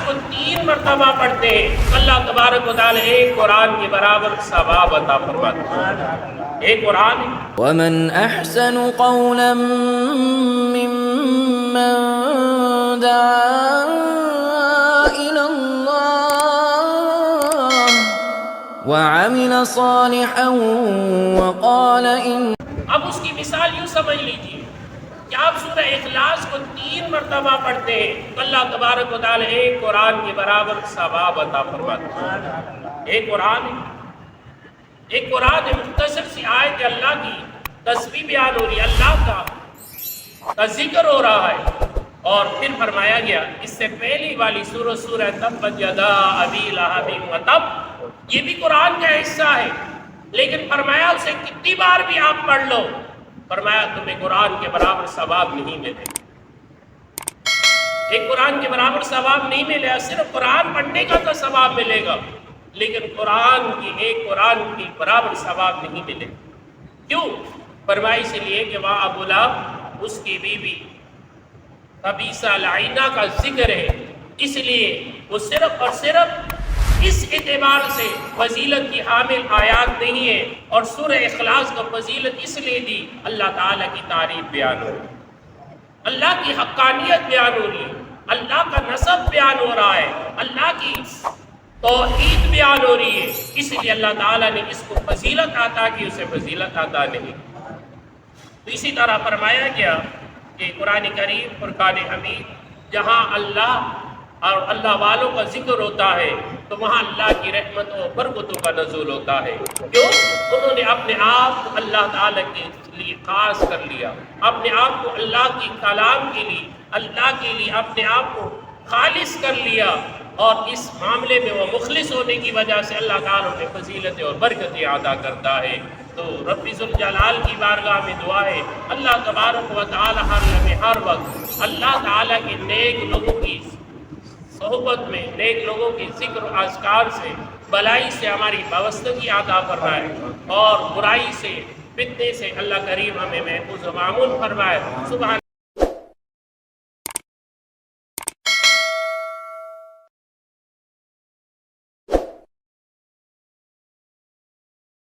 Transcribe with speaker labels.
Speaker 1: کو 3 مرتبہ پڑھتے ہیں اللہ تبارک و تعالی ایک قرآن کے برابر ثواب عطا فرماتے ہیں. ایک قرآن
Speaker 2: ومن احسن قولا ممن دعا الى الله وعمل صالحا وقال ان.
Speaker 1: اب اس کی مثال یوں سمجھ لیجیے کہ آپ سورہ اخلاص کو 3 مرتبہ پڑھتے ہیں تو اللہ تبارک و تعالی ایک قرآن کے برابر ثواب عطا فرماتے ہیں. ایک قرآن مختصر سی آیت اللہ کی تسبیح بیان ہو رہی ہے، اللہ کا ذکر ہو رہا ہے. اور پھر فرمایا گیا اس سے پہلی والی سورہ تبت یدا ابی لہب وتب، یہ بھی قرآن کا حصہ ہے، لیکن فرمایا اسے کتنی بار بھی آپ پڑھ لو، فرمایا تمہیں قرآن کے برابر ثواب نہیں ملے. ایک قرآن کے برابر ثواب نہیں ملے گا، صرف قرآن پڑھنے کا تو ثواب ملے گا، لیکن قرآن کی برابر ثواب نہیں ملے. کیوں؟ فرمایا اس لیے کہ وہاں ابو لہب اس کی بیوی خبیثہ لعینہ کا ذکر ہے، اس لیے وہ صرف اور صرف اس اعتبار سے فضیلت کی حامل آیات نہیں ہے. اور سورہ اخلاص کو فضیلت اس لیے دی اللہ تعالیٰ کی تعریف بیان ہو رہی ہے، اللہ کی حقانیت بیان ہو رہی ہے، اللہ کا نسب بیان ہو رہا ہے، اللہ کی توحید بیان ہو رہی ہے، اس لیے اللہ تعالیٰ نے اس کو فضیلت عطا کی، اسے فضیلت عطا نہیں. تو اسی طرح فرمایا گیا کہ قرآن کریم فرقان حمید جہاں اللہ اور اللہ والوں کا ذکر ہوتا ہے تو وہاں اللہ کی رحمتوں اور برکتوں کا نزول ہوتا ہے. کیوں؟ انہوں نے اپنے آپ کو اللہ تعالیٰ کے لیے خاص کر لیا، اپنے آپ کو اللہ کی کلام کے لیے، اللہ کے لیے اپنے آپ کو خالص کر لیا، اور اس معاملے میں وہ مخلص ہونے کی وجہ سے اللہ تعالیٰ نے فضیلتیں اور برکتیں عطا کرتا ہے. تو رب ذوالجلال کی بارگاہ میں دعا ہے اللہ تبارک و تعالی ہر لمحے ہر وقت اللہ تعالیٰ کے نیک لوگوں کی صحبت میں، نیک لوگوں کے ذکر و اذکار سے، بلائی سے ہماری وابستگی عطا فرمائے، اور برائی سے، فتنے سے اللہ کریم ہمیں محفوظ و معمون فرمائے. سبحان